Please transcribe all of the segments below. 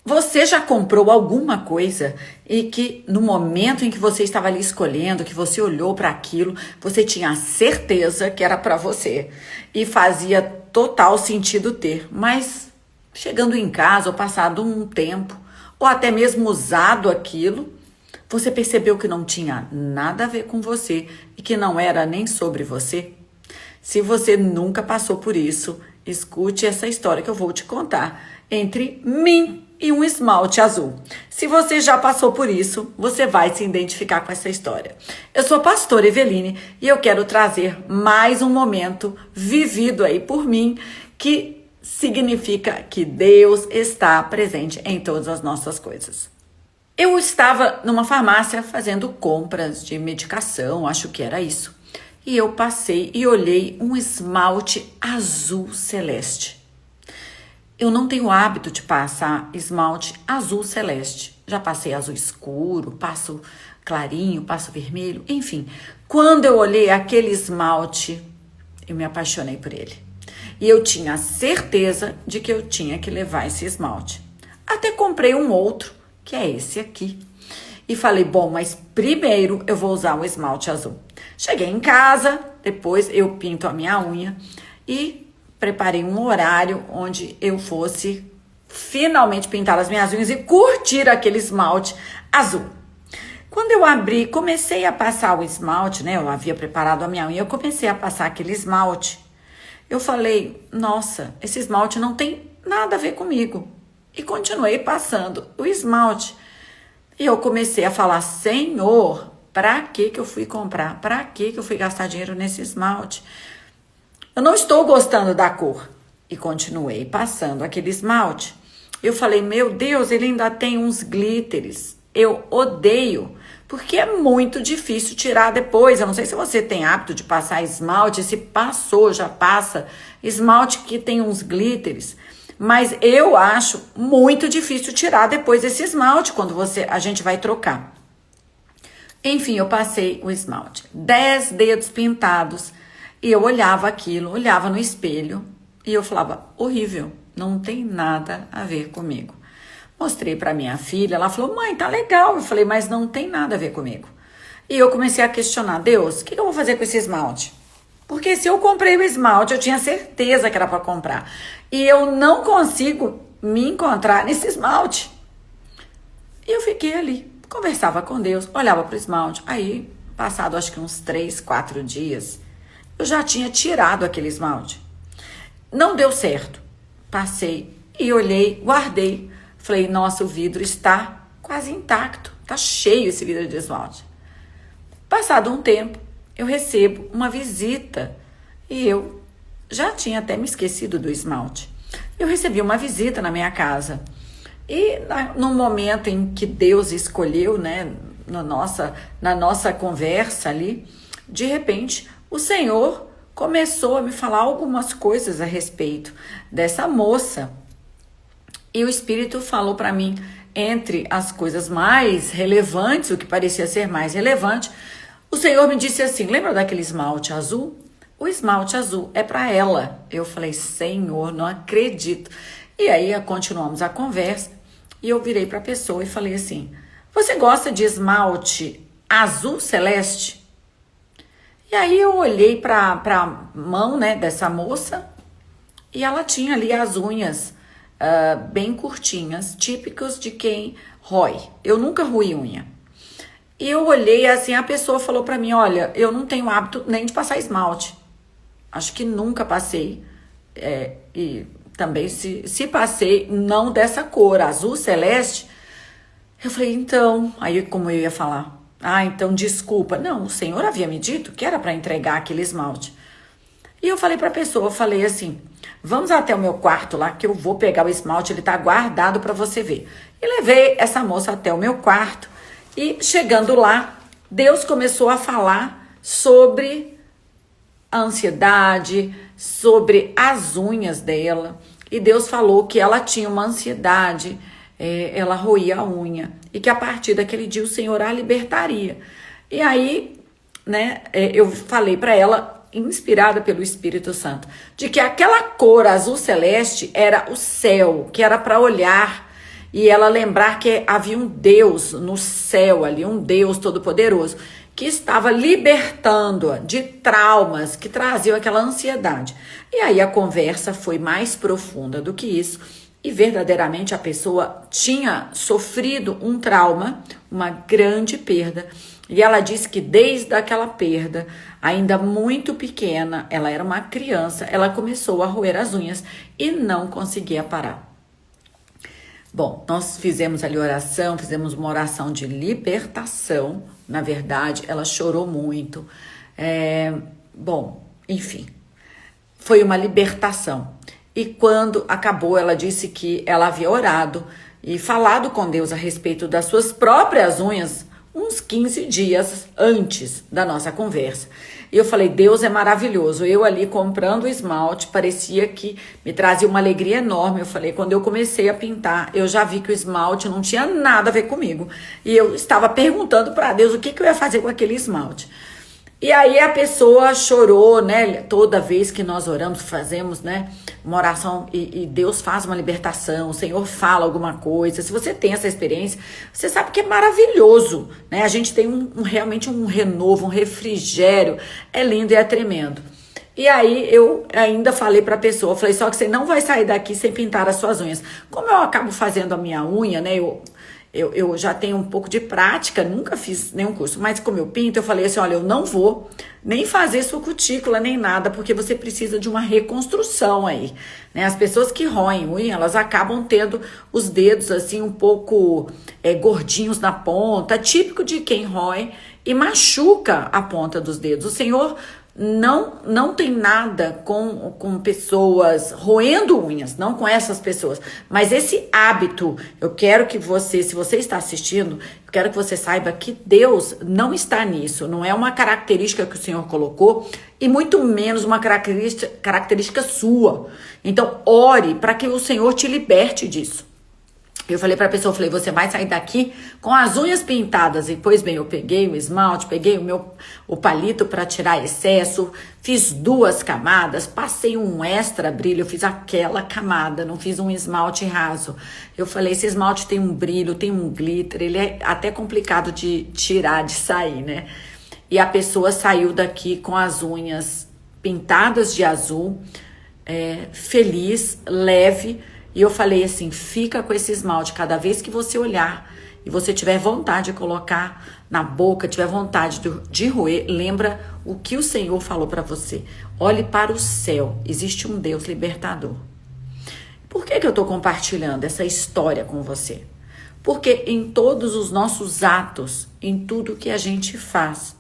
Você já comprou alguma coisa e que no momento em que você estava ali escolhendo, que você olhou para aquilo, você tinha certeza que era para você e fazia total sentido ter, mas chegando em casa ou passado um tempo, ou até mesmo usado aquilo, você percebeu que não tinha nada a ver com você e que não era nem sobre você? Se você nunca passou por isso, escute essa história que eu vou te contar entre mim e um esmalte azul. Se você já passou por isso, você vai se identificar com essa história. Eu sou a pastora Eveline e eu quero trazer mais um momento vivido aí por mim, que significa que Deus está presente em todas as nossas coisas. Eu estava numa farmácia fazendo compras de medicação, acho que era isso. E eu passei e olhei um esmalte azul celeste. Eu não tenho hábito de passar esmalte azul celeste. Já passei azul escuro, passo clarinho, passo vermelho, enfim. Quando eu olhei aquele esmalte, eu me apaixonei por ele. E eu tinha certeza de que eu tinha que levar esse esmalte. Até comprei um outro, que é esse aqui. E falei, bom, mas primeiro eu vou usar o esmalte azul. Cheguei em casa, depois eu pinto a minha unha e preparei um horário onde eu fosse finalmente pintar as minhas unhas e curtir aquele esmalte azul. Quando eu abri, comecei a passar o esmalte, né? Eu havia preparado a minha unha, eu comecei a passar aquele esmalte. Eu falei, nossa, esse esmalte não tem nada a ver comigo. E continuei passando o esmalte. E eu comecei a falar, Senhor, pra que eu fui comprar? Pra que eu fui gastar dinheiro nesse esmalte? Eu não estou gostando da cor. E continuei passando aquele esmalte. Eu falei, meu Deus, ele ainda tem uns glitters. Eu odeio, porque é muito difícil tirar depois. Eu não sei se você tem hábito de passar esmalte, se passou, já passa esmalte que tem uns glitters. Mas eu acho muito difícil tirar depois esse esmalte quando a gente vai trocar. Enfim, eu passei o esmalte. 10 dedos pintados. E eu olhava aquilo, olhava no espelho e eu falava, horrível, não tem nada a ver comigo. Mostrei para minha filha, ela falou, mãe, tá legal. Eu falei, mas não tem nada a ver comigo. E eu comecei a questionar, Deus, o que eu vou fazer com esse esmalte? Porque se eu comprei o esmalte, eu tinha certeza que era para comprar. E eu não consigo me encontrar nesse esmalte. E eu fiquei ali, conversava com Deus, olhava para o esmalte. Aí, passado acho que uns 3, 4 dias, eu já tinha tirado aquele esmalte. Não deu certo. Passei e olhei, guardei. Falei, nossa, o vidro está quase intacto. Tá cheio esse vidro de esmalte. Passado um tempo, eu recebo uma visita e eu já tinha até me esquecido do esmalte. Eu recebi uma visita na minha casa e no momento em que Deus escolheu, né, na nossa conversa ali, de repente o Senhor começou a me falar algumas coisas a respeito dessa moça e o Espírito falou para mim, entre as coisas mais relevantes, o que parecia ser mais relevante, o Senhor me disse assim, lembra daquele esmalte azul? O esmalte azul é para ela. Eu falei, Senhor, não acredito. E aí continuamos a conversa e eu virei para a pessoa e falei assim, você gosta de esmalte azul celeste? E aí eu olhei para a mão, né, dessa moça e ela tinha ali as unhas bem curtinhas, típicos de quem rói. Eu nunca roí unha. E eu olhei assim, a pessoa falou pra mim, olha, eu não tenho hábito nem de passar esmalte. Acho que nunca passei. E também se passei, não dessa cor, azul celeste. Eu falei, então, aí como eu ia falar? Ah, então desculpa. Não, o Senhor havia me dito que era para entregar aquele esmalte. E eu falei pra pessoa, eu falei assim, vamos até o meu quarto lá que eu vou pegar o esmalte, ele tá guardado pra você ver. E levei essa moça até o meu quarto. E chegando lá, Deus começou a falar sobre a ansiedade, sobre as unhas dela. E Deus falou que ela tinha uma ansiedade, ela roía a unha. E que a partir daquele dia o Senhor a libertaria. E aí, né, eu falei para ela, inspirada pelo Espírito Santo, de que aquela cor azul celeste era o céu, que era para olhar e ela lembrar que havia um Deus no céu ali, um Deus todo-poderoso, que estava libertando-a de traumas que traziam aquela ansiedade. E aí a conversa foi mais profunda do que isso, e verdadeiramente a pessoa tinha sofrido um trauma, uma grande perda, e ela disse que desde aquela perda, ainda muito pequena, ela era uma criança, ela começou a roer as unhas e não conseguia parar. Bom, nós fizemos ali oração, fizemos uma oração de libertação, na verdade, ela chorou muito. Bom, enfim, foi uma libertação. E quando acabou, ela disse que ela havia orado e falado com Deus a respeito das suas próprias unhas uns 15 dias antes da nossa conversa. E eu falei, Deus é maravilhoso. Eu ali comprando o esmalte, parecia que me trazia uma alegria enorme. Eu falei, quando eu comecei a pintar, eu já vi que o esmalte não tinha nada a ver comigo. E eu estava perguntando para Deus o que eu ia fazer com aquele esmalte. E aí a pessoa chorou, né? Toda vez que nós oramos, fazemos, né, uma oração e Deus faz uma libertação, o Senhor fala alguma coisa. Se você tem essa experiência, você sabe que é maravilhoso, né? A gente tem realmente um renovo, um refrigério. É lindo e é tremendo. E aí eu ainda falei pra pessoa, falei, só que você não vai sair daqui sem pintar as suas unhas. Como eu acabo fazendo a minha unha, né? Eu já tenho um pouco de prática, nunca fiz nenhum curso, mas como eu pinto, eu falei assim, olha, eu não vou nem fazer sua cutícula, nem nada, porque você precisa de uma reconstrução aí, né? As pessoas que roem unha, elas acabam tendo os dedos assim um pouco gordinhos na ponta, típico de quem rói, e machuca a ponta dos dedos. O Senhor não tem nada com pessoas roendo unhas, não com essas pessoas, mas esse hábito, eu quero que você, se você está assistindo, eu quero que você saiba que Deus não está nisso, não é uma característica que o Senhor colocou e muito menos uma característica sua. Então ore para que o Senhor te liberte disso. Eu falei pra pessoa, falei, você vai sair daqui com as unhas pintadas. E, pois bem, eu peguei o esmalte, peguei o palito para tirar excesso, fiz 2 camadas, passei um extra brilho, eu fiz aquela camada, não fiz um esmalte raso. Eu falei, esse esmalte tem um brilho, tem um glitter, ele é até complicado de tirar, de sair, né? E a pessoa saiu daqui com as unhas pintadas de azul, feliz, leve. E eu falei assim, fica com esse esmalte, cada vez que você olhar e você tiver vontade de colocar na boca, tiver vontade de roer, lembra o que o Senhor falou para você. Olhe para o céu, existe um Deus libertador. Por que eu estou compartilhando essa história com você? Porque em todos os nossos atos, em tudo que a gente faz,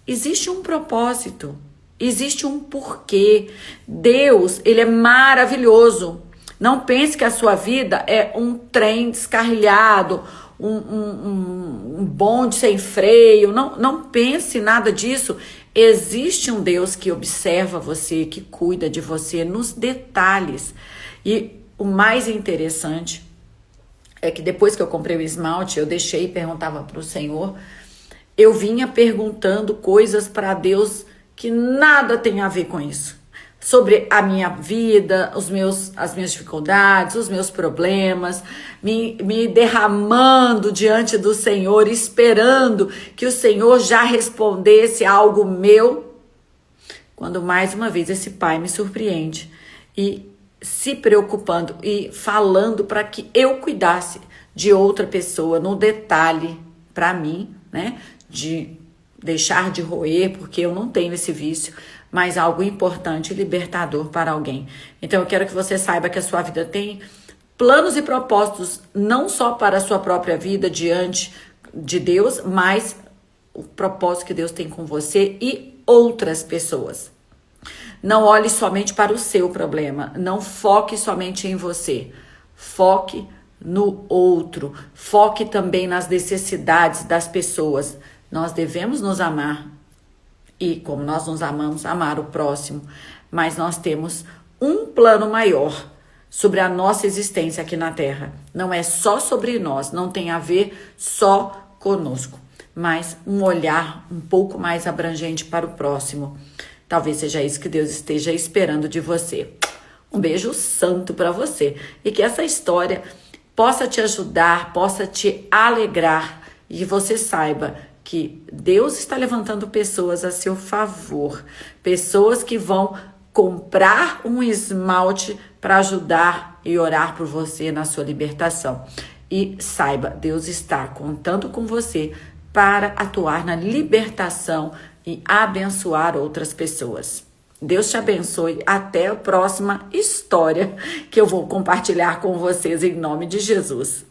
existe um propósito, existe um porquê. Deus, ele é maravilhoso. Não pense que a sua vida é um trem descarrilhado, um bonde sem freio. Não pense nada disso. Existe um Deus que observa você, que cuida de você nos detalhes. E o mais interessante é que depois que eu comprei o esmalte, eu deixei e perguntava para o Senhor, eu vinha perguntando coisas para Deus que nada tem a ver com isso. Sobre a minha vida, as minhas dificuldades, os meus problemas, me derramando diante do Senhor, esperando que o Senhor já respondesse algo meu, quando mais uma vez esse pai me surpreende e se preocupando e falando para que eu cuidasse de outra pessoa no detalhe para mim, né, de deixar de roer, porque eu não tenho esse vício, mas algo importante e libertador para alguém. Então eu quero que você saiba que a sua vida tem planos e propósitos, não só para a sua própria vida diante de Deus, mas o propósito que Deus tem com você e outras pessoas. Não olhe somente para o seu problema, não foque somente em você, foque no outro, foque também nas necessidades das pessoas. Nós devemos nos amar e, como nós nos amamos, amar o próximo, mas nós temos um plano maior sobre a nossa existência aqui na Terra. Não é só sobre nós, não tem a ver só conosco, mas um olhar um pouco mais abrangente para o próximo. Talvez seja isso que Deus esteja esperando de você. Um beijo santo para você e que essa história possa te ajudar, possa te alegrar e você saiba que Deus está levantando pessoas a seu favor, pessoas que vão comprar um esmalte para ajudar e orar por você na sua libertação. E saiba, Deus está contando com você para atuar na libertação e abençoar outras pessoas. Deus te abençoe. Até a próxima história que eu vou compartilhar com vocês em nome de Jesus.